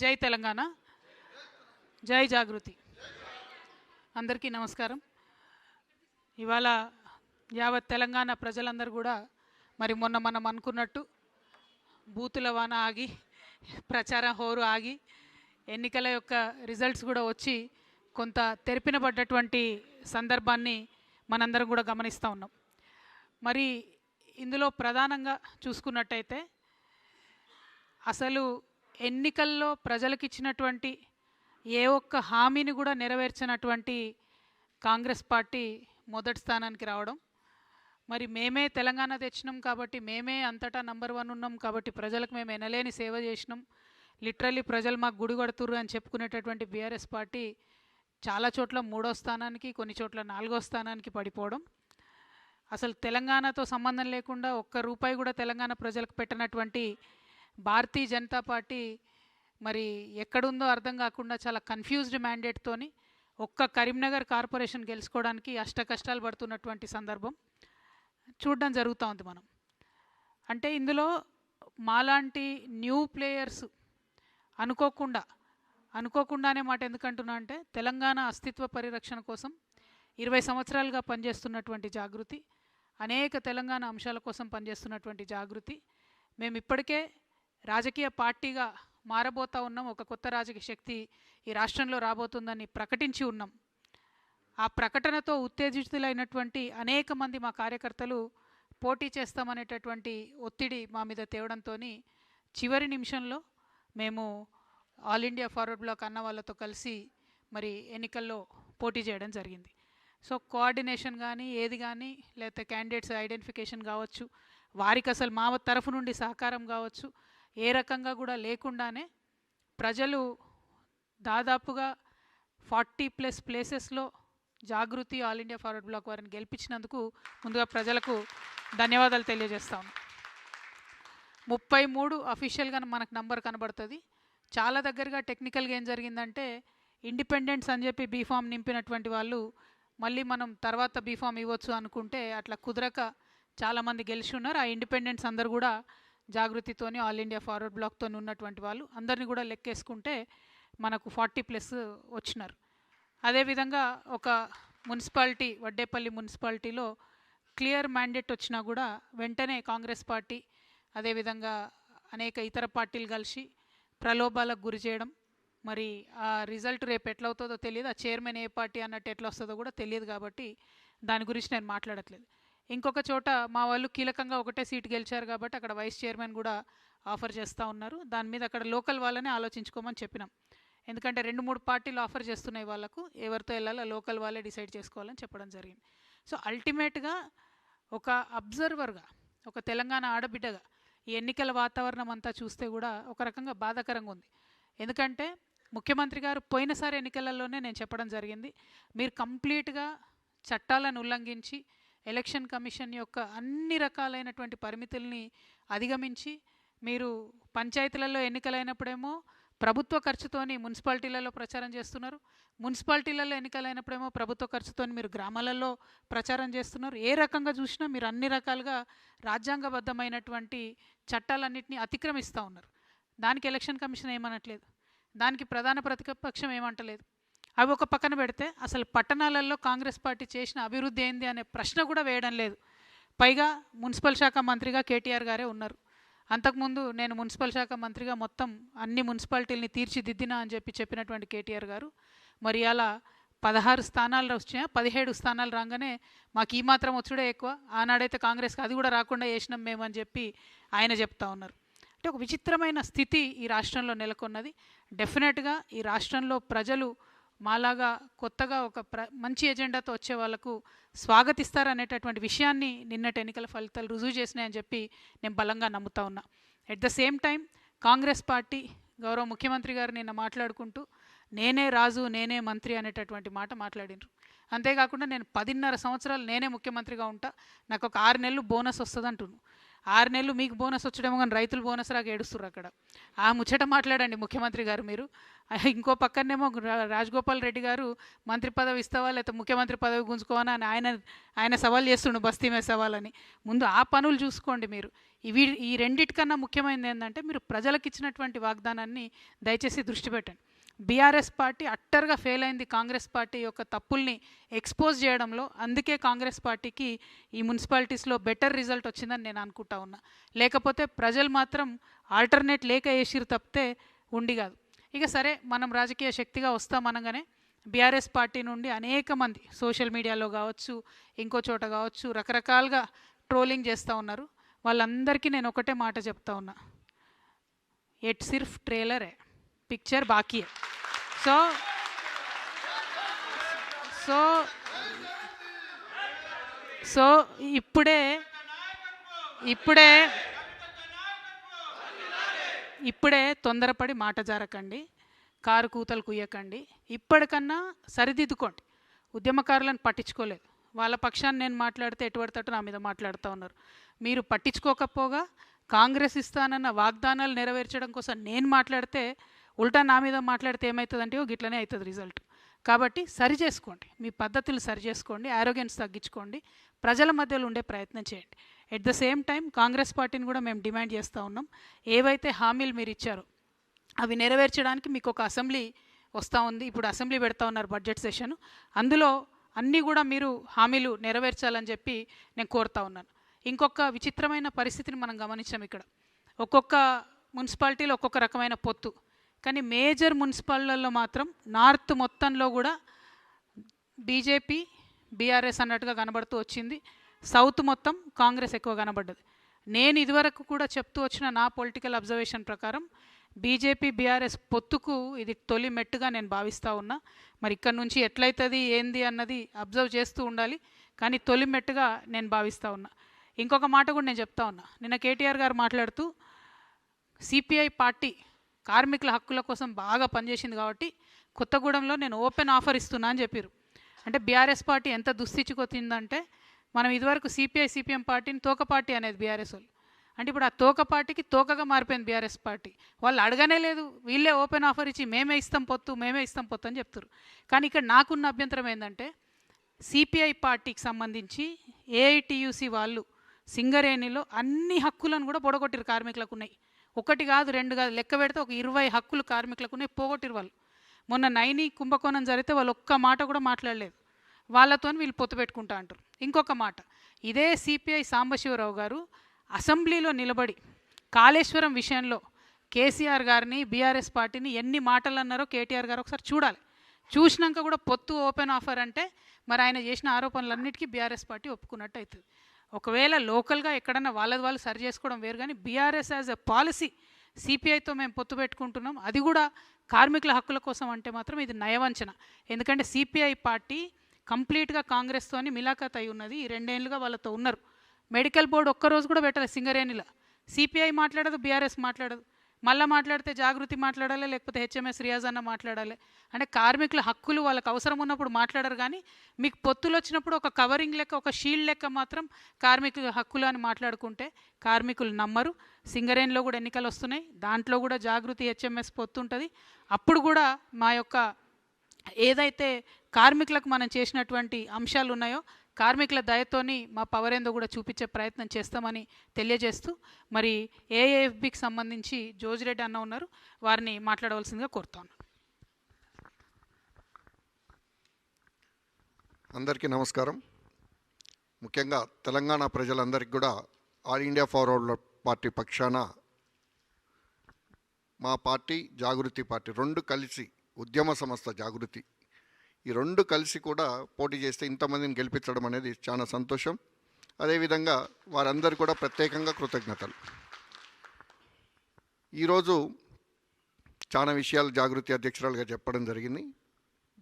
జై తెలంగాణ, జై జాగృతి. అందరికీ నమస్కారం. ఇవాళ యావత్ తెలంగాణ ప్రజలందరూ కూడా మరి మొన్న మనం అనుకున్నట్టు బూతుల వాన ఆగి, ప్రచారం హోరు ఆగి, ఎన్నికల యొక్క రిజల్ట్స్ కూడా వచ్చి కొంత తెరిపినబడ్డటువంటి సందర్భాన్ని మనందరం కూడా గమనిస్తూ ఉన్నాం. మరి ఇందులో ప్రధానంగా చూసుకున్నట్టయితే అసలు ఎన్నికల్లో ప్రజలకు ఇచ్చినటువంటి ఏ ఒక్క హామీని కూడా నెరవేర్చినటువంటి కాంగ్రెస్ పార్టీ మొదటి స్థానానికి రావడం, మరి మేమే తెలంగాణ తెచ్చినాం కాబట్టి, మేమే అంతటా నంబర్ 1 ఉన్నాం కాబట్టి, ప్రజలకు మేము ఎనలేని సేవ చేసినాం, లిటరల్లీ ప్రజలు మాకు గుడి కొడుతుర్రు అని చెప్పుకునేటటువంటి బీఆర్ఎస్ పార్టీ చాలా చోట్ల 3వ స్థానానికి, కొన్ని చోట్ల 4వ స్థానానికి పడిపోవడం, అసలు తెలంగాణతో సంబంధం లేకుండా ఒక్క రూపాయి కూడా తెలంగాణ ప్రజలకు పెట్టినటువంటి భారతీయ జనతా పార్టీ మరి ఎక్కడుందో అర్థం కాకుండా చాలా కన్ఫ్యూజ్డ్ మ్యాండేట్తోని ఒక్క కరీంనగర్ కార్పొరేషన్ గెలుచుకోవడానికి అష్టకష్టాలు పడుతున్నటువంటి సందర్భం చూడడం జరుగుతూ ఉంది. మనం అంటే ఇందులో మాలాంటి న్యూ ప్లేయర్స్ అనుకోకుండానే మాట ఎందుకంటున్నా అంటే, తెలంగాణ అస్తిత్వ పరిరక్షణ కోసం 20 సంవత్సరాలుగా పనిచేస్తున్నటువంటి జాగృతి, అనేక తెలంగాణ అంశాల కోసం పనిచేస్తున్నటువంటి జాగృతి, మేము ఇప్పటికే రాజకీయ పార్టీగా మారబోతూ ఉన్నాం, ఒక కొత్త రాజకీయ శక్తి ఈ రాష్ట్రంలో రాబోతుందని ప్రకటించి ఉన్నాం. ఆ ప్రకటనతో ఉత్తేజితులైనటువంటి అనేక మంది మా కార్యకర్తలు పోటీ చేస్తామనేటటువంటి ఒత్తిడి మా మీద తేవడంతో చివరి నిమిషంలో మేము ఆల్ ఇండియా ఫార్వర్డ్ బ్లాక్ అన్న వాళ్ళతో కలిసి మరి ఎన్నికల్లో పోటీ చేయడం జరిగింది. సో కోఆర్డినేషన్ కానీ ఏది కానీ, లేకపోతే క్యాండిడేట్స్ ఐడెంటిఫికేషన్ కావచ్చు, వారికి అసలు మా తరఫు నుండి సహకారం కావచ్చు, ఏ రకంగా కూడా లేకుండానే ప్రజలు దాదాపుగా 40+ ప్లేసెస్లో జాగృతి ఆల్ ఇండియా ఫార్వర్డ్ బ్లాక్ వారిని గెలిపించినందుకు ముందుగా ప్రజలకు ధన్యవాదాలు తెలియజేస్తాము. 33 అఫీషియల్గా మనకు నంబర్ కనబడుతుంది. చాలా దగ్గరగా టెక్నికల్గా ఏం జరిగిందంటే, ఇండిపెండెంట్స్ అని చెప్పి బీఫామ్ నింపినటువంటి వాళ్ళు మళ్ళీ మనం తర్వాత బీఫామ్ ఇవ్వచ్చు అనుకుంటే అట్లా కుదరక చాలామంది గెలిచి ఉన్నారు. ఆ ఇండిపెండెంట్స్ అందరు కూడా జాగృతితోని ఆల్ ఇండియా ఫార్వర్డ్ బ్లాక్తో ఉన్నటువంటి వాళ్ళు అందరినీ కూడా లెక్కేసుకుంటే మనకు 40+ వచ్చినారు. అదేవిధంగా ఒక మున్సిపాలిటీ, వడ్డేపల్లి మున్సిపాలిటీలో క్లియర్ మ్యాండేట్ వచ్చినా కూడా వెంటనే కాంగ్రెస్ పార్టీ, అదేవిధంగా అనేక ఇతర పార్టీలు కలిసి ప్రలోభాలకు గురి చేయడం, మరి ఆ రిజల్ట్ రేపు ఎట్లా అవుతుందో తెలియదు, ఆ చైర్మన్ ఏ పార్టీ అన్నట్టు ఎట్లా వస్తుందో కూడా తెలియదు, కాబట్టి దాని గురించి నేను మాట్లాడట్లేదు. ఇంకొక చోట మా వాళ్ళు కీలకంగా ఒకటే సీటు గెలిచారు కాబట్టి అక్కడ వైస్ చైర్మన్ కూడా ఆఫర్ చేస్తూ ఉన్నారు. దాని మీద అక్కడ లోకల్ వాళ్ళనే ఆలోచించుకోమని చెప్పినాం. ఎందుకంటే 2-3 పార్టీలు ఆఫర్ చేస్తున్నాయి, వాళ్ళకు ఎవరితో వెళ్ళాలో లోకల్ వాళ్ళే డిసైడ్ చేసుకోవాలని చెప్పడం జరిగింది. సో అల్టిమేట్గా ఒక అబ్జర్వర్గా, ఒక తెలంగాణ ఆడబిడ్డగా ఈ ఎన్నికల వాతావరణం అంతా చూస్తే కూడా ఒక రకంగా బాధాకరంగా ఉంది. ఎందుకంటే ముఖ్యమంత్రి గారు పోయినసారి ఎన్నికలలోనే నేను చెప్పడం జరిగింది, మీరు కంప్లీట్గా చట్టాలను ఉల్లంఘించి ఎలక్షన్ కమిషన్ యొక్క అన్ని రకాలైనటువంటి పరిమితుల్ని అధిగమించి మీరు పంచాయతీలలో ఎన్నికలైనప్పుడేమో ప్రభుత్వ ఖర్చుతోని మున్సిపాలిటీలలో ప్రచారం చేస్తున్నారు, మున్సిపాలిటీలలో ఎన్నికలైనప్పుడేమో ప్రభుత్వ ఖర్చుతోని మీరు గ్రామాలలో ప్రచారం చేస్తున్నారు. ఏ రకంగా చూసినా మీరు అన్ని రకాలుగా రాజ్యాంగబద్ధమైనటువంటి చట్టాలన్నింటినీ అతిక్రమిస్తూ ఉన్నారు. దానికి ఎలక్షన్ కమిషన్ ఏమనట్లేదు, దానికి ప్రధాన ప్రతిపక్షం ఏమంటలేదు. అవి ఒక పక్కన పెడితే అసలు పట్టణాలలో కాంగ్రెస్ పార్టీ చేసిన అభివృద్ధి ఏంది అనే ప్రశ్న కూడా వేయడం లేదు. పైగా మున్సిపల్ శాఖ మంత్రిగా కేటీఆర్ గారే ఉన్నారు. అంతకుముందు నేను మున్సిపల్ శాఖ మంత్రిగా మొత్తం అన్ని మున్సిపాలిటీలని తీర్చిదిద్దినా అని చెప్పినటువంటి కేటీఆర్ గారు మరి అలా 16 స్థానాలు వచ్చినా 17 స్థానాలు రాగానే మాకు ఈ మాత్రం వచ్చుడే ఎక్కువ, ఆనాడైతే కాంగ్రెస్కి అది కూడా రాకుండా చేసినాం మేము అని చెప్పి ఆయన చెప్తా ఉన్నారు. అంటే ఒక విచిత్రమైన స్థితి ఈ రాష్ట్రంలో నెలకొన్నది. డెఫినెట్గా ఈ రాష్ట్రంలో ప్రజలు మాలాగా కొత్తగా ఒక మంచి ఎజెండాతో వచ్చే వాళ్ళకు స్వాగతిస్తారనేటటువంటి విషయాన్ని నిన్నటి ఎన్నికల ఫలితాలు రుజువు చేసినాయని చెప్పి నేను బలంగా నమ్ముతా ఉన్నా. At the same time Congress party గౌరవ ముఖ్యమంత్రి గారు నిన్న మాట్లాడుకుంటూ నేనే రాజు నేనే మంత్రి అనేటటువంటి మాట మాట్లాడినారు. అంతేకాకుండా నేను 10.5 సంవత్సరాలు నేనే ముఖ్యమంత్రిగా ఉంటా, నాకు ఒక 6 నెలలు బోనస్ వస్తుంది అంటున్నాను. 6 నెలలు మీకు బోనస్ వచ్చడేమో కానీ రైతులు బోనస్ రాక ఏడుస్తున్నారు అక్కడ. ఆ ముచ్చట మాట్లాడండి ముఖ్యమంత్రి గారు మీరు. ఇంకో పక్కనేమో రాజగోపాల్ రెడ్డి గారు మంత్రి పదవి ఇస్తావా లేకపోతే ముఖ్యమంత్రి పదవి గుంజుకోవా అని ఆయన సవాల్ చేస్తుండు, బస్తీ మీద సవాల్ అని. ముందు ఆ పనులు చూసుకోండి మీరు. ఈ రెండిటికన్నా ముఖ్యమైనది ఏంటంటే మీరు ప్రజలకు ఇచ్చినటువంటి వాగ్దానాన్ని దయచేసి దృష్టి పెట్టండి. బీఆర్ఎస్ పార్టీ అట్టర్గా ఫెయిల్ అయింది కాంగ్రెస్ పార్టీ యొక్క తప్పుల్ని ఎక్స్పోజ్ చేయడంలో. అందుకే కాంగ్రెస్ పార్టీకి ఈ మున్సిపాలిటీస్లో బెటర్ రిజల్ట్ వచ్చిందని నేను అనుకుంటా ఉన్నా. లేకపోతే ప్రజలు మాత్రం ఆల్టర్నేట్ లేక వేసిరు తప్పితే ఉండి కాదు. ఇక సరే, మనం రాజకీయ శక్తిగా వస్తామనగానే బీఆర్ఎస్ పార్టీ నుండి అనేక మంది సోషల్ మీడియాలో కావచ్చు, ఇంకో చోట కావచ్చు, రకరకాలుగా ట్రోలింగ్ చేస్తూ ఉన్నారు. వాళ్ళందరికీ నేను ఒకటే మాట చెప్తా ఉన్నా, ఎట్ సిర్ఫ్ ట్రేలర్ है, पिक्चर बाकी है. సో సో సో ఇప్పుడే ఇప్పుడే ఇప్పుడే తొందరపడి మాట జారకండి, కారు కూతలు కుయ్యకండి. ఇప్పటికన్నా సరిదిద్దుకోండి. ఉద్యమకారులను పట్టించుకోలేదు. వాళ్ళ పక్షాన్ని నేను మాట్లాడితే ఎటువడతట్టు నా మీద మాట్లాడుతూ ఉన్నారు. మీరు పట్టించుకోకపోగా కాంగ్రెస్ ఇస్తానన్న వాగ్దానాలు నెరవేర్చడం కోసం నేను మాట్లాడితే ఉల్టా నా మీద మాట్లాడితే ఏమవుతుందంటే గిట్లనే అవుతుంది రిజల్ట్. కాబట్టి సరి చేసుకోండి, మీ పద్ధతులు సరి చేసుకోండి, ఆరోగ్యన్స్ తగ్గించుకోండి, ప్రజల మధ్యలో ఉండే ప్రయత్నం చేయండి. At the same time Congress పార్టీని కూడా మేము డిమాండ్ చేస్తూ ఉన్నాం, ఏవైతే హామీలు మీరు ఇచ్చారో అవి నెరవేర్చడానికి మీకు ఒక అసెంబ్లీ వస్తూ ఉంది. ఇప్పుడు అసెంబ్లీ పెడతా ఉన్నారు బడ్జెట్ సెషన్, అందులో అన్నీ కూడా మీరు హామీలు నెరవేర్చాలని చెప్పి నేను కోరుతా ఉన్నాను. ఇంకొక విచిత్రమైన పరిస్థితిని మనం గమనించాం. ఇక్కడ ఒక్కొక్క మున్సిపాలిటీలో ఒక్కొక్క రకమైన పొత్తు, కానీ మేజర్ మున్సిపాలిటీలలో మాత్రం నార్త్ మొత్తంలో కూడా బీజేపీ బీఆర్ఎస్ అన్నట్టుగా కనబడుతూ వచ్చింది. సౌత్ మొత్తం కాంగ్రెస్ ఎక్కువ కనబడ్డది. నేను ఇదివరకు కూడా చెప్తూ వచ్చిన నా పొలిటికల్ అబ్జర్వేషన్ ప్రకారం బీజేపీ బీఆర్ఎస్ పొత్తుకు ఇది తొలి మెట్టుగా నేను భావిస్తూ ఉన్నా. మరి ఇక్కడ నుంచి ఎట్లయితుంది ఏంది అన్నది అబ్జర్వ్ చేస్తూ ఉండాలి, కానీ తొలి మెట్టుగా నేను భావిస్తూ ఉన్నా. ఇంకొక మాట కూడా నేను చెప్తా ఉన్నా, నిన్న కేటీఆర్ గారు మాట్లాడుతూ సిపిఐ పార్టీ కార్మికుల హక్కుల కోసం బాగా పనిచేసింది కాబట్టి కొత్తగూడెంలో నేను ఓపెన్ ఆఫర్ ఇస్తున్నా అని చెప్పారు. అంటే బీఆర్ఎస్ పార్టీ ఎంత దుస్థితికొచ్చిందంటే, మనం ఇదివరకు సిపిఎం పార్టీని తోక పార్టీ అనేది బీఆర్ఎస్ వాళ్ళు, అంటే ఇప్పుడు ఆ తోక పార్టీకి తోకగా మారిపోయింది బీఆర్ఎస్ పార్టీ. వాళ్ళు అడగనే లేదు, వీళ్ళే ఓపెన్ ఆఫర్ ఇచ్చి మేమే ఇస్తాం పొత్తు అని చెప్తారు. కానీ ఇక్కడ నాకున్న అభ్యంతరం ఏంటంటే, సిపిఐ పార్టీకి సంబంధించి ఏఐటియుసి వాళ్ళు సింగరేణిలో అన్ని హక్కులను కూడా పొడగొట్టిరు. కార్మికులకు ఉన్నాయి, ఒకటి కాదు రెండు కాదు, లెక్క పెడితే ఒక 20 హక్కులు కార్మికులకు ఉన్నాయి, పోగొట్టిరు వాళ్ళు. మొన్న నైని కుంభకోణం జరిగితే వాళ్ళు ఒక్క మాట కూడా మాట్లాడలేదు, వాళ్ళతో వీళ్ళు పొత్తు పెట్టుకుంటా అంటారు. ఇంకొక మాట, ఇదే సిపిఐ సాంబశివరావు గారు అసెంబ్లీలో నిలబడి కాళేశ్వరం విషయంలో కేసీఆర్ గారిని బీఆర్ఎస్ పార్టీని ఎన్ని మాటలు అన్నారో కేటీఆర్ గారు ఒకసారి చూడాలి. చూసినాక కూడా పొత్తు ఓపెన్ ఆఫర్ అంటే మరి ఆయన చేసిన ఆరోపణలన్నిటికీ బీఆర్ఎస్ పార్టీ ఒప్పుకున్నట్టు అవుతుంది. ఒకవేళ లోకల్గా ఎక్కడన్నా వాళ్ళది వాళ్ళు సరి చేసుకోవడం వేరు, కానీ బీఆర్ఎస్ యాజ్ ఎ పాలసీ సిపిఐతో మేము పొత్తు పెట్టుకుంటున్నాం, అది కూడా కార్మికుల హక్కుల కోసం అంటే మాత్రం ఇది నయవంచన. ఎందుకంటే సిపిఐ పార్టీ కంప్లీట్గా కాంగ్రెస్తో మిలాఖత్ అయి ఉన్నది. ఈ 2 ఏళ్ళుగా వాళ్ళతో ఉన్నారు. మెడికల్ బోర్డు ఒక్కరోజు కూడా పెట్టలేదు సింగరేణిలో. సిపిఐ మాట్లాడదు, బీఆర్ఎస్ మాట్లాడదు. మళ్ళీ మాట్లాడితే జాగృతి మాట్లాడాలి, లేకపోతే హెచ్ఎంఎస్ రియాజ్ అన్న మాట్లాడాలి. అంటే కార్మికుల హక్కులు వాళ్ళకి అవసరం ఉన్నప్పుడు మాట్లాడరు, కానీ మీకు పొత్తులు వచ్చినప్పుడు ఒక కవరింగ్ లెక్క, ఒక షీల్డ్ లెక్క మాత్రం కార్మికుల హక్కులు అని మాట్లాడుకుంటే కార్మికులు నమ్మరు. సింగరేణిలో కూడా ఎన్నికలు వస్తున్నాయి, దాంట్లో కూడా జాగృతి హెచ్ఎంఎస్ పొత్తు ఉంటుంది. అప్పుడు కూడా మా యొక్క ఏదైతే కార్మికులకు మనం చేసినటువంటి అంశాలు ఉన్నాయో కార్మికుల దయతోని మా పవర్ ఏందో కూడా చూపించే ప్రయత్నం చేస్తామని తెలియజేస్తూ, మరి ఏఏఎఫ్బికి సంబంధించి జోజిరెడ్డి అన్న ఉన్నారు, వారిని మాట్లాడవలసిందిగా కోరుతాను. అందరికీ నమస్కారం. ముఖ్యంగా తెలంగాణ ప్రజలందరికీ కూడా ఆల్ ఇండియా ఫార్వర్డ్ పార్టీ పక్షాన మా పార్టీ జాగృతి పార్టీ 2 కలిసి, ఉద్యమ సంస్థ జాగృతి, ఈ 2 కలిసి కూడా పోటీ చేస్తే ఇంతమందిని గెలిపించడం అనేది చాలా సంతోషం. అదేవిధంగా వారందరూ కూడా ప్రత్యేకంగా కృతజ్ఞతలు. ఈరోజు చాలా విషయాలు జాగృతి అధ్యక్షురాలుగా చెప్పడం జరిగింది.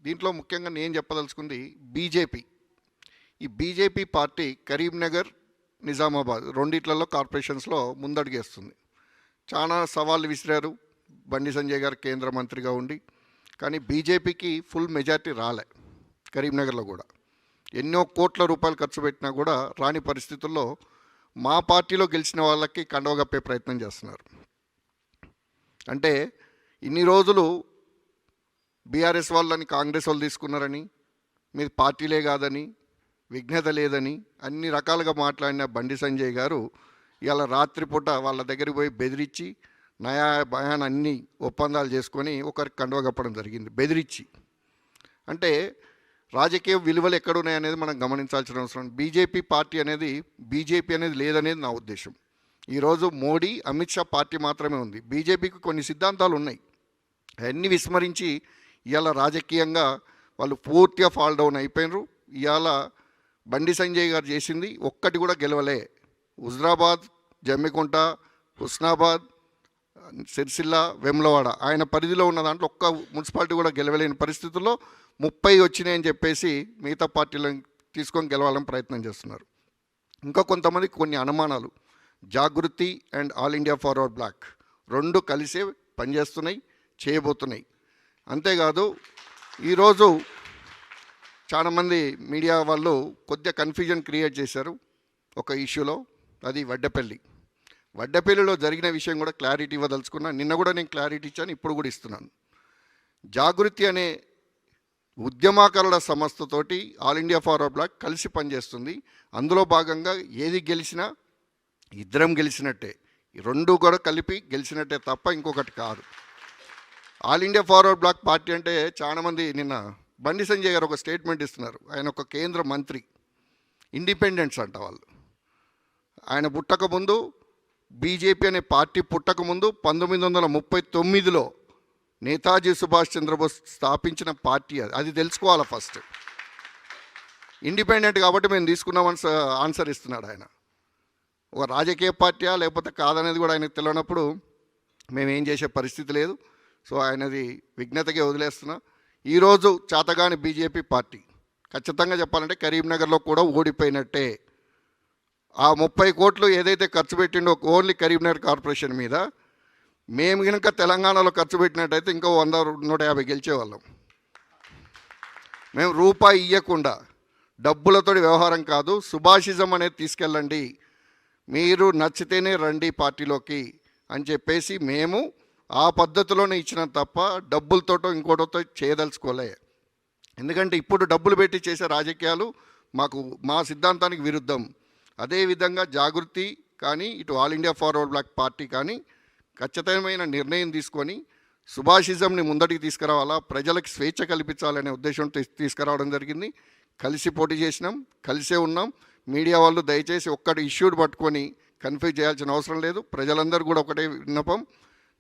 దీంట్లో ముఖ్యంగా నేను చెప్పదలుచుకుంది బీజేపీ. ఈ బీజేపీ పార్టీ కరీంనగర్, నిజామాబాద్ రెండిట్లలో కార్పొరేషన్స్లో ముందడుగేస్తుంది. చాలా సవాళ్ళు విసిరారు బండి సంజయ్ గారు కేంద్ర మంత్రిగా ఉండి, కానీ బీజేపీకి ఫుల్ మెజార్టీ రాలే. కరీంనగర్లో కూడా ఎన్నో కోట్ల రూపాయలు ఖర్చు పెట్టినా కూడా రాని పరిస్థితుల్లో మా పార్టీలో గెలిచిన వాళ్ళకి కండవ కప్పే ప్రయత్నం చేస్తున్నారు. అంటే ఇన్ని రోజులు బీఆర్ఎస్ వాళ్ళని కాంగ్రెస్ వాళ్ళు తీసుకున్నారని, మీది పార్టీలే కాదని, విఘ్నత లేదని అన్ని రకాలుగా మాట్లాడిన బండి సంజయ్ గారు ఇవాళ రాత్రిపూట వాళ్ళ దగ్గరికి పోయి బెదిరించి నయా భయాన్ అన్ని ఒప్పందాలు చేసుకొని ఒకరికి కండువ కప్పడం జరిగింది బెదిరించి. అంటే రాజకీయ విలువలు ఎక్కడున్నాయనేది మనం గమనించాల్సిన అవసరం. బీజేపీ పార్టీ అనేది బీజేపీ అనేది లేదనేది నా ఉద్దేశం. ఈరోజు మోడీ అమిత్ షా పార్టీ మాత్రమే ఉంది. బీజేపీకి కొన్ని సిద్ధాంతాలు ఉన్నాయి, అవన్నీ విస్మరించి ఇవాళ రాజకీయంగా వాళ్ళు పూర్తిగా ఫాల్ డౌన్ అయిపోయినారు. ఇవాళ బండి సంజయ్ గారు చేసింది ఒక్కటి కూడా గెలవలే. హుజరాబాద్, జమ్మికుంట, హుస్నాబాద్, సిరిసిల్ల, వెమ్లవాడ ఆయన పరిధిలో ఉన్న దాంట్లో ఒక్క మున్సిపాలిటీ కూడా గెలవలేని పరిస్థితుల్లో 30 వచ్చినాయని చెప్పేసి మిగతా పార్టీలను తీసుకొని గెలవాలని ప్రయత్నం చేస్తున్నారు. ఇంకా కొంతమంది కొన్ని అనుమానాలు. Jagruthi and all India forward bloc రెండు కలిసే పనిచేస్తున్నాయి, చేయబోతున్నాయి. అంతేకాదు ఈరోజు చాలామంది మీడియా వాళ్ళు కొద్దిగా కన్ఫ్యూజన్ క్రియేట్ చేశారు ఒక ఇష్యూలో, అది వడ్డపల్లిలో జరిగిన విషయం కూడా క్లారిటీ ఇవ్వదలుచుకున్నా. నిన్న కూడా నేను క్లారిటీ ఇచ్చాను, ఇప్పుడు కూడా ఇస్తున్నాను. జాగృతి అనే ఉద్యమకారుల సంస్థతోటి ఆల్ ఇండియా ఫార్వర్డ్ బ్లాక్ కలిసి పనిచేస్తుంది. అందులో భాగంగా ఏది గెలిచినా ఇద్దరం గెలిచినట్టే, ఈ రెండు కూడా కలిపి గెలిచినట్టే తప్ప ఇంకొకటి కాదు. All India forward Bloc party అంటే చాలామంది నిన్న బండి సంజయ్ గారు ఒక స్టేట్మెంట్ ఇస్తున్నారు. ఆయన ఒక కేంద్ర మంత్రి, ఇండిపెండెంట్స్ అంట వాళ్ళు. ఆయన పుట్టకముందు బీజేపీ అనే పార్టీ పుట్టకముందు 1939లో నేతాజీ సుభాష్ చంద్రబోస్ స్థాపించిన పార్టీ అది తెలుసుకోవాలి ఫస్ట్. ఇండిపెండెంట్ కాబట్టి మేము తీసుకున్నామని ఆన్సర్ ఇస్తున్నాడు ఆయన. ఒక రాజకీయ పార్టీయా లేకపోతే కాదనేది కూడా ఆయనకు తెలియనప్పుడు మేమేం చేసే పరిస్థితి లేదు. సో ఆయనది విజ్ఞతగా వదిలేస్తున్నా. ఈరోజు చేతగాని బీజేపీ పార్టీ ఖచ్చితంగా చెప్పాలంటే కరీంనగర్లో కూడా ఓడిపోయినట్టే. ఆ 30 కోట్లు ఏదైతే ఖర్చు పెట్టిండో ఓన్లీ కరీంనగర్ కార్పొరేషన్ మీద, మేము కనుక తెలంగాణలో ఖర్చు పెట్టినట్టయితే ఇంకో 100-150 గెలిచేవాళ్ళం. మేము రూపాయి ఇవ్వకుండా, డబ్బులతో వ్యవహారం కాదు, సుభాషిజం అనేది తీసుకెళ్ళండి, మీరు నచ్చితేనే రండి పార్టీలోకి అని చెప్పేసి మేము ఆ పద్ధతిలోనే ఇచ్చినాం తప్ప డబ్బులతోటో ఇంకోటితో చేయదలుచుకోలే. ఎందుకంటే ఇప్పుడు డబ్బులు పెట్టి చేసే రాజకీయాలు మా సిద్ధాంతానికి విరుద్ధం. అదేవిధంగా జాగృతి కానీ ఇటు All India forward Bloc party కానీ ఖచ్చితమైన నిర్ణయం తీసుకొని సుభాషిజంని ముందటికి తీసుకురావాలా, ప్రజలకు స్వేచ్ఛ కల్పించాలనే ఉద్దేశంతో తీసుకురావడం జరిగింది. కలిసి పోటీ చేసినాం, కలిసే ఉన్నాం. మీడియా వాళ్ళు దయచేసి ఒక్కటి ఇష్యూడ్ పట్టుకొని కన్ఫ్యూజ్ చేయాల్సిన అవసరం లేదు. ప్రజలందరూ కూడా ఒకటే విన్నపం,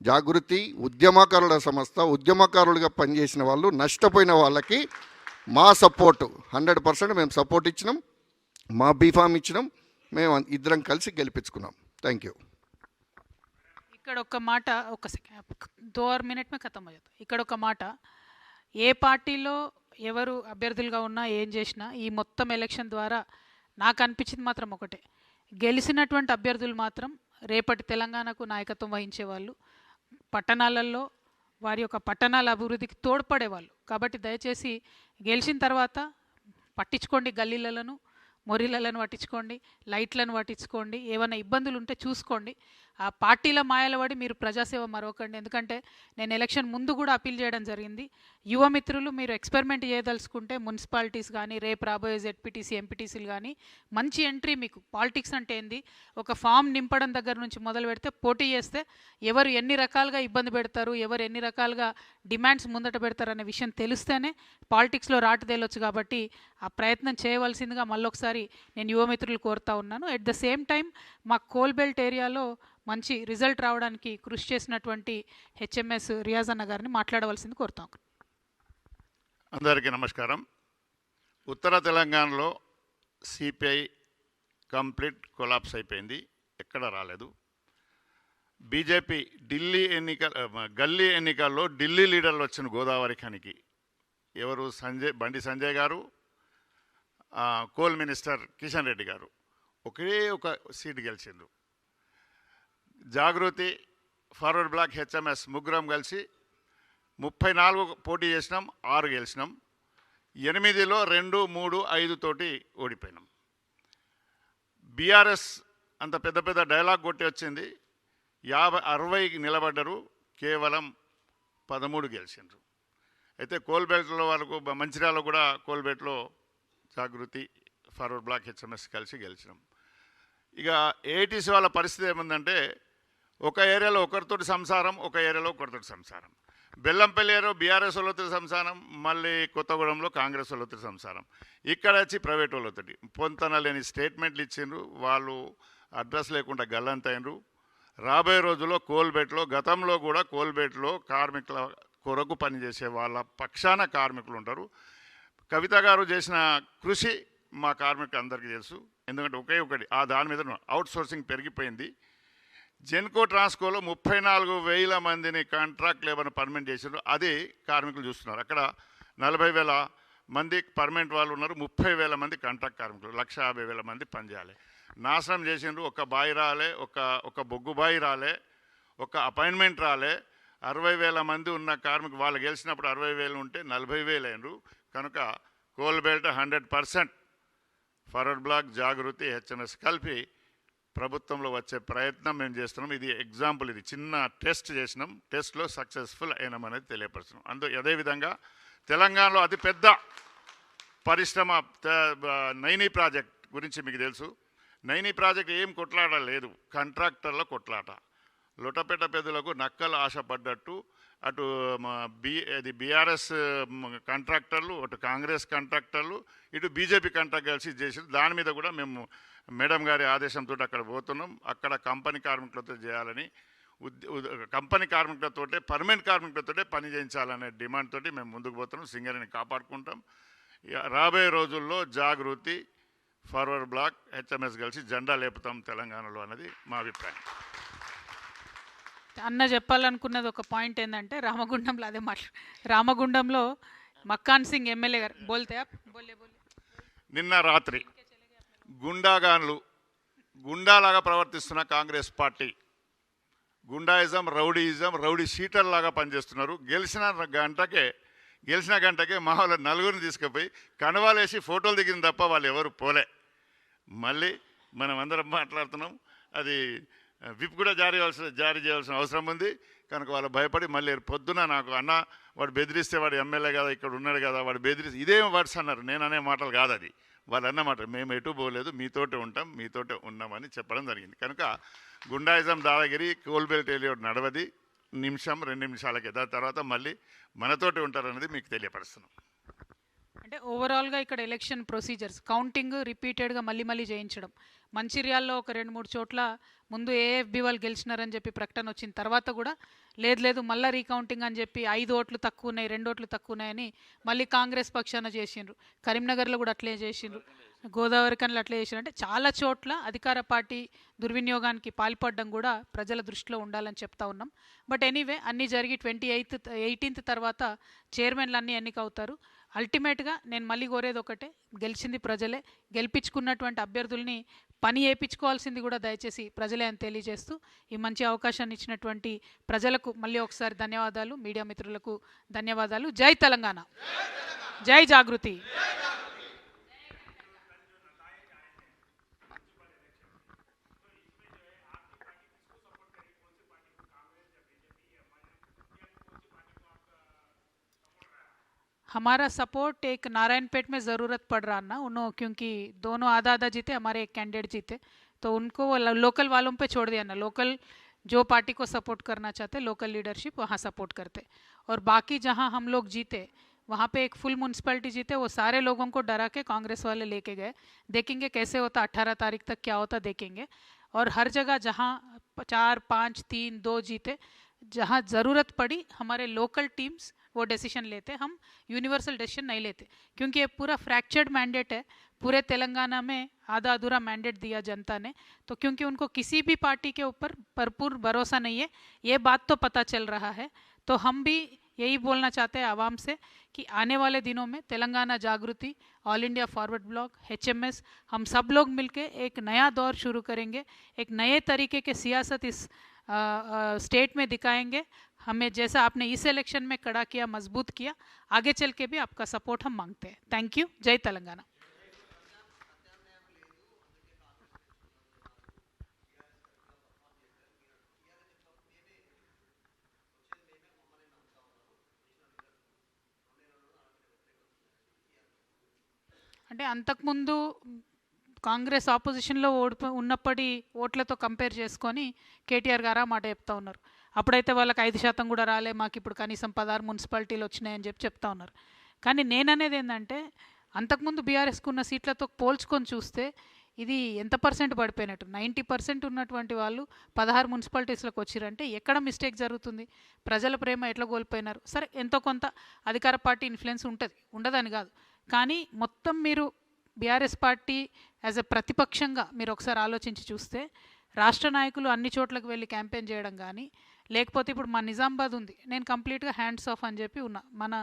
జాగృతి ఉద్యమకారుల సంస్థ, ఉద్యమకారులుగా పనిచేసిన వాళ్ళు, నష్టపోయిన వాళ్ళకి మా సపోర్టు 100% మేము సపోర్ట్ ఇచ్చినాం, మా బీఫామ్ ఇచ్చినాం, మేము ఇద్దరం కలిసి గెలిపించుకున్నాం. Thank you. ఇక్కడ ఒక మాట, ఒక సెకండ్, 2 మినిట్ మే ఖతం అయ్యేది. ఇక్కడ ఒక మాట, ఏ పార్టీలో ఎవరు అభ్యర్థులుగా ఉన్నా ఏం చేసినా ఈ మొత్తం ఎలక్షన్ ద్వారా నాకు అనిపించింది మాత్రం ఒకటే, గెలిచినటువంటి అభ్యర్థులు మాత్రం రేపటి తెలంగాణకు నాయకత్వం వహించేవాళ్ళు, పట్టణాలలో వారి యొక్క పట్టణాల అభివృద్ధికి తోడ్పడేవాళ్ళు. కాబట్టి దయచేసి గెలిచిన తర్వాత పట్టించుకోండి, గల్లీలను మొరిలను పట్టించుకోండి, లైట్లను పట్టించుకోండి, ఏమైనా ఇబ్బందులు ఉంటే చూసుకోండి. ఆ పార్టీల మాయల పడి మీరు ప్రజాసేవ మరొకండి. ఎందుకంటే నేను ఎలక్షన్ ముందు కూడా అప్పీల్ చేయడం జరిగింది, యువ మిత్రులు మీరు ఎక్స్పెరిమెంట్ చేయదలుచుకుంటే మున్సిపాలిటీస్ కానీ రేపు రాబోయే జెడ్పీటీసీ ఎంపీటీసీలు కానీ మంచి ఎంట్రీ. మీకు పాలిటిక్స్ అంటే ఏంది, ఒక ఫామ్ నింపడం దగ్గర నుంచి మొదలు పెడితే పోటీ చేస్తే ఎవరు ఎన్ని రకాలుగా ఇబ్బంది పెడతారు, ఎవరు ఎన్ని రకాలుగా డిమాండ్స్ ముందట పెడతారు అనే విషయం తెలిస్తేనే పాలిటిక్స్లో రాటు తేలొచ్చు. కాబట్టి ఆ ప్రయత్నం చేయవలసిందిగా మళ్ళొకసారి నేను యువమిత్రులు కోరుతా ఉన్నాను. ఎట్ ద సేమ్ టైం మా కోల్బెల్ట్ ఏరియాలో మంచి రిజల్ట్ రావడానికి కృషి చేసినటువంటి హెచ్ఎంఎస్ రియాజ్ అన్న గారిని మాట్లాడవలసింది కోరుతాం. అందరికీ నమస్కారం. ఉత్తర తెలంగాణలో సిపిఐ కంప్లీట్ కొలాప్స్ అయిపోయింది, ఎక్కడ రాలేదు. బీజేపీ గల్లీ ఎన్నికల్లో ఢిల్లీ లీడర్లు వచ్చిన గోదావరి ఖనికి ఎవరు, బండి సంజయ్ గారు, కోల్ మినిస్టర్ కిషన్ రెడ్డి గారు ఒకే ఒక సీట్ గెలిచిండ్రు. జాగృతి, ఫార్వర్డ్ బ్లాక్, హెచ్ఎంఎస్ ముగ్గురం కలిసి 34 పోటీ చేసినాం, 6 గెలిచినాం. 8లో 2, 3, 5 తోటి ఓడిపోయినాం. బీఆర్ఎస్ అంత పెద్ద పెద్ద డైలాగ్ కొట్టి వచ్చింది, 50-60కి నిలబడ్డరు, కేవలం 13 గెలిచిండ్రు. అయితే కోల్బెల్ట్లో వాళ్ళకు మంచిర్యాలలో కూడా కోల్బెల్లో జాగృతి, ఫార్వర్డ్ బ్లాక్, హెచ్ఎంఎస్ కలిసి గెలిచినాం. ఇక ఏటీసీ వాళ్ళ పరిస్థితి ఏముందంటే ఒక ఏరియాలో ఒకరితోటి సంసారం, ఒక ఏరియాలో ఒకరితోటి సంసారం. బెల్లంపల్లి ఏరియా బీఆర్ఎస్ వాళ్ళతో సంసారం, మళ్ళీ కొత్తగూడెంలో కాంగ్రెస్ వాళ్ళతో సంసారం. ఇక్కడ వచ్చి ప్రైవేట్ వాళ్ళతోటి పొంతన లేని స్టేట్మెంట్లు ఇచ్చిండ్రు. వాళ్ళు అడ్రస్ లేకుండా గల్లంతైనరు. రాబోయే రోజుల్లో కోల్బెట్లో, గతంలో కూడా కోల్బెట్లో కార్మికుల కొరకు పనిచేసే వాళ్ళ పక్షాన కార్మికులు ఉంటారు. కవిత గారు చేసిన కృషి మా కార్మికులు అందరికీ తెలుసు. ఎందుకంటే ఒకే ఒకటి దాని మీద అవుట్ సోర్సింగ్ పెరిగిపోయింది. జెన్కో ట్రాన్స్కోలో 34,000 మందిని కాంట్రాక్ట్ లేబర్ని పర్మనెంట్ చేసారు. అది కార్మికులు చూస్తున్నారు. అక్కడ 40,000 మంది పర్మనెంట్ వాళ్ళు ఉన్నారు, 30,000 మంది కాంట్రాక్ట్ కార్మికులు, 150,000 మంది పనిచేయాలి. నాశనం చేసిండ్రు. ఒక బాయి రాలే, ఒక బొగ్గు బాయి రాలే, ఒక అపాయింట్మెంట్ రాలే. 60,000 మంది ఉన్న కార్మికులు వాళ్ళు గెలిచినప్పుడు 60,000 ఉంటే 40,000 అయినరు. కనుక కోల్బెల్ట్ 100% ఫార్వర్డ్ బ్లాక్, జాగృతి, హెచ్ఎంఎస్ కలిపి ప్రభుత్వంలో వచ్చే ప్రయత్నం మేము చేస్తున్నాం. ఇది ఎగ్జాంపుల్, ఇది చిన్న టెస్ట్ చేసినాం. టెస్ట్లో సక్సెస్ఫుల్ అయినామనేది తెలియపరుస్తున్నాం. అదేవిధంగా తెలంగాణలో అతిపెద్ద పరిశ్రమ నైనీ ప్రాజెక్ట్ గురించి మీకు తెలుసు. నైనీ ప్రాజెక్ట్ ఏం కొట్లాట లేదు, కాంట్రాక్టర్ల కొట్లాట. లొటపెట పెద్దలకు నక్కలు ఆశపడ్డట్టు అటు బీఆర్ఎస్ కాంట్రాక్టర్లు, అటు కాంగ్రెస్ కాంట్రాక్టర్లు, ఇటు బీజేపీ కాంట్రాక్ట్ కలిసి చేసి దాని మీద కూడా మేము మేడం గారి ఆదేశంతో అక్కడ పోతున్నాం. అక్కడ కంపెనీ కార్మికులతో చేయాలని, కంపెనీ కార్మికులతో, పర్మనెంట్ కార్మికులతో పని చేయించాలనే డిమాండ్ తోటి మేము ముందుకు పోతున్నాం. సింగరేణిని కాపాడుకుంటాం. రాబోయే రోజుల్లో జాగృతి, ఫార్వర్డ్ బ్లాక్, హెచ్ఎంఎస్ కలిసి జెండా లేపుతాం తెలంగాణలో అన్నది మా అభిప్రాయం. అన్న చెప్పాలనుకున్నది ఒక పాయింట్ ఏంటంటే రామగుండంలో అదే రామగుండంలో మక్కాన్ సింగ్ ఎమ్మెల్యే గారు బోల్తే బోలే నిన్న రాత్రి గుండాగాన్లు, గుండాలాగా ప్రవర్తిస్తున్న కాంగ్రెస్ పార్టీ గుండాయిజం, రౌడీయిజం, రౌడీ షీటర్లాగా పనిచేస్తున్నారు. గెలిచిన గంటకే మా వాళ్ళ నలుగురిని తీసుకుపోయి కనవాలేసి ఫోటోలు దిగింది తప్ప వాళ్ళు ఎవరు పోలే. మళ్ళీ మనం అందరం మాట్లాడుతున్నాం. అది విప్ కూడా జారీ చేయాల్సిన అవసరం ఉంది. కనుక వాళ్ళు భయపడి మళ్ళీ పొద్దున నాకు అన్న వాడు బెదిరిస్తే వాడు ఎమ్మెల్యే కదా, ఇక్కడ ఉన్నాడు కదా, వాడు బెదిరిస్తే ఇదేం వర్డ్స్ అన్నారు. నేను అనే మాటలు కాదు అది, వాళ్ళు అన్నమాట. మేము ఎటు పోలేదు, మీతోటే ఉంటాం, మీతోటే ఉన్నామని చెప్పడం జరిగింది. కనుక గుండాయిజం, దాదాగిరి, కోల్బెల్ట్ ఏలియోడ్ నడవది. నిమిషం 2 నిమిషాలకి దాని తర్వాత మళ్ళీ మనతోటి ఉంటారనేది మీకు తెలియపరుస్తున్నాం. అంటే ఓవరాల్గా ఇక్కడ ఎలక్షన్ ప్రొసీజర్స్ కౌంటింగ్ రిపీటెడ్గా మళ్ళీ చేయించడం. మంచిర్యాల్లో ఒక 2-3 చోట్ల ముందు ఏఎఫ్బి వాళ్ళు గెలిచినారని చెప్పి ప్రకటన వచ్చిన తర్వాత కూడా లేదు మళ్ళీ రీకౌంటింగ్ అని చెప్పి 5 ఓట్లు తక్కువ ఉన్నాయి, 2 ఓట్లు తక్కువ ఉన్నాయని మళ్ళీ కాంగ్రెస్ పక్షాన చేసిండ్రు. కరీంనగర్లో కూడా అట్లే చేసిండ్రు, గోదావరి కన్లు అట్లే చేసిండ్రు. అంటే చాలా చోట్ల అధికార పార్టీ దుర్వినియోగానికి పాల్పడడం కూడా ప్రజల దృష్టిలో ఉండాలని చెప్తా ఉన్నాం. బట్ ఎనీవే అన్నీ జరిగి 18th తర్వాత చైర్మన్లు అన్నీ ఎన్నికవుతారు. అల్టిమేట్గా నేను మళ్ళీ కోరేది ఒకటే, గెలిచింది ప్రజలే, గెలిపించుకున్నటువంటి అభ్యర్థుల్ని పని చేయించుకోవాల్సింది కూడా దయచేసి ప్రజలే అని తెలియజేస్తూ ఈ మంచి అవకాశాన్ని ఇచ్చినటువంటి ప్రజలకు మళ్ళీ ఒకసారి ధన్యవాదాలు, మీడియా మిత్రులకు ధన్యవాదాలు. జై తెలంగాణ, జై జాగృతి. हमारा सपोर्ट एक नारायणपेट में ज़रूरत पड़ रहा ना उन्होंने, क्योंकि दोनों आधा जीते, हमारे एक कैंडिडेट जीते, तो उनको लोकल वालों पे छोड़ दिया ना. लोकल जो पार्टी को सपोर्ट करना चाहते, लोकल लीडरशिप वहाँ सपोर्ट करते. और बाकी जहाँ हम लोग जीते वहाँ पे एक फुल म्यूनसिपैलिटी जीते, वो सारे लोगों को डरा के कांग्रेस वाले लेके गए. देखेंगे कैसे होता, 18 तारीख तक क्या होता देखेंगे. और हर जगह जहाँ 4, 5, 3, 2 जीते, जहाँ ज़रूरत पड़ी हमारे लोकल टीम्स वो डिसीजन लेते, हम यूनिवर्सल डिसीजन नहीं लेते. क्योंकि ये पूरा फ्रैक्चर्ड मैंडेट है, पूरे तेलंगाना में आधा अधूरा मैंडेट दिया जनता ने. तो क्योंकि उनको किसी भी पार्टी के ऊपर भरपूर भरोसा नहीं है, ये बात तो पता चल रहा है. तो हम भी यही बोलना चाहते हैं आवाम से कि आने वाले दिनों में तेलंगाना जागृति, all India forward block, HMS, हम सब लोग मिलके एक नया दौर शुरू करेंगे. एक नए तरीके के सियासत इस स्टेट में दिखाएंगे. हमें जैसा आपने इस इलेक्शन में खड़ा किया, मजबूत किया, आगे चल के भी आपका सपोर्ट हम मांगते हैं. Thank you. जय तेलंगाना. అంటే అంతకుముందు కాంగ్రెస్ ఆపోజిషన్లో ఉన్నప్పటి ఓట్లతో కంపేర్ చేసుకొని కేటీఆర్ గారు ఆ మాట చెప్తా ఉన్నారు. అప్పుడైతే వాళ్ళకి 5% కూడా రాలే, మాకు ఇప్పుడు కనీసం 16 మున్సిపాలిటీలు వచ్చినాయని చెప్తా ఉన్నారు. కానీ నేననేది ఏంటంటే అంతకుముందు బీఆర్ఎస్కు ఉన్న సీట్లతో పోల్చుకొని చూస్తే ఇది ఎంత పర్సెంట్ పడిపోయినట్టు. 90% ఉన్నటువంటి వాళ్ళు 16 మున్సిపాలిటీస్లోకి వచ్చిరంటే ఎక్కడ మిస్టేక్ జరుగుతుంది? ప్రజల ప్రేమ ఎట్లా కోల్పోయినారు? సరే, ఎంతో కొంత అధికార పార్టీ ఇన్ఫ్లుయెన్స్ ఉంటుంది, ఉండదని కాదు. కానీ మొత్తం మీరు బీఆర్ఎస్ పార్టీ యాజ్ ఎ ప్రతిపక్షంగా మీరు ఒకసారి ఆలోచించి చూస్తే రాష్ట్ర నాయకులు అన్ని చోట్లకు వెళ్ళి క్యాంపెయిన్ చేయడం కానీ, లేకపోతే ఇప్పుడు మా నిజామాబాద్ ఉంది, నేను కంప్లీట్గా హ్యాండ్స్ ఆఫ్ అని చెప్పి ఉన్నా. మన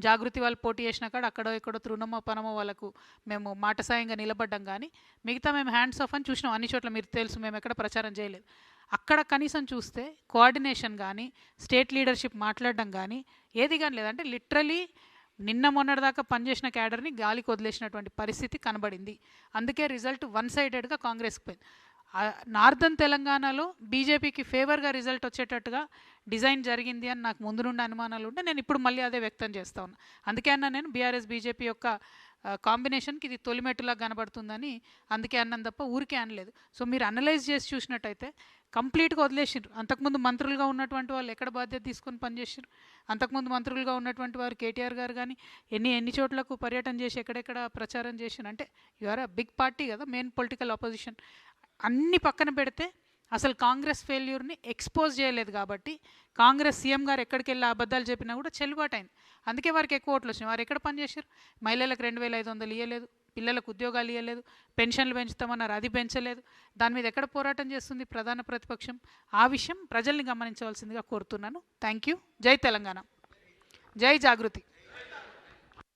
జాగృతి వాళ్ళు పోటీ చేసిన కాడ అక్కడో ఇక్కడో తృణమో పనమో వాళ్ళకు మేము మాట సాయంగా నిలబడ్డం కానీ, మిగతా మేము హ్యాండ్స్ ఆఫ్ అని చూసినాం అన్ని చోట్ల. మీరు తెలుసు, మేము ఎక్కడ ప్రచారం చేయలేదు. అక్కడ కనీసం చూస్తే కోఆర్డినేషన్ కానీ, స్టేట్ లీడర్షిప్ మాట్లాడడం కానీ ఏది కానీ లేదంటే లిటరలీ నిన్న మొన్నటిదాకా పనిచేసిన క్యాడర్ని గాలికి వదిలేసినటువంటి పరిస్థితి కనబడింది. అందుకే రిజల్ట్ వన్ సైడెడ్గా కాంగ్రెస్కి పోయింది. నార్దర్న్ తెలంగాణలో బీజేపీకి ఫేవర్గా రిజల్ట్ వచ్చేటట్టుగా డిజైన్ జరిగింది అని నాకు ముందు నుండి అనుమానాలు ఉంటే నేను ఇప్పుడు మళ్ళీ అదే వ్యక్తం చేస్తా ఉన్నా. అందుకే అన్నా నేను బీఆర్ఎస్ బీజేపీ యొక్క కాంబినేషన్కి ఇది తొలిమెట్టులా కనబడుతుందని అందుకే అన్నాను తప్ప ఊరికే అనలేదు. సో మీరు అనలైజ్ చేసి చూసినట్టయితే కంప్లీట్గా వదిలేసిండ్రు. అంతకుముందు మంత్రులుగా ఉన్నటువంటి వాళ్ళు ఎక్కడ బాధ్యత తీసుకొని పనిచేసారు? అంతకుముందు మంత్రులుగా ఉన్నటువంటి వారు కేటీఆర్ గారు కానీ ఎన్ని చోట్లకు పర్యటన చేసి ఎక్కడెక్కడ ప్రచారం చేసారు? అంటే you are a big party కదా, మెయిన్ పొలిటికల్ ఆపోజిషన్. అన్ని పక్కన పెడితే అసలు కాంగ్రెస్ ఫెయిల్యూర్ని ఎక్స్పోజ్ చేయలేదు కాబట్టి కాంగ్రెస్ సీఎం గారు ఎక్కడికి వెళ్ళి అబద్ధాలు చెప్పినా కూడా చెల్లుబాటు అయింది. అందుకే వారికి ఎక్కువ ఓట్లు వచ్చినాయి. వారు ఎక్కడ పనిచేశారు? మహిళలకు 2500 ఇవ్వలేదు, పిల్లలకు ఉద్యోగాలు ఇవ్వలేదు, పెన్షన్లు పెంచుతామన్నారు, అది పెంచలేదు. దాని మీద ఎక్కడ పోరాటం చేస్తుంది ప్రధాన ప్రతిపక్షం? ఆ విషయం ప్రజల్ని గమనించవలసిందిగా కోరుతున్నాను. Thank you. జై తెలంగాణ, జై జాగృతి.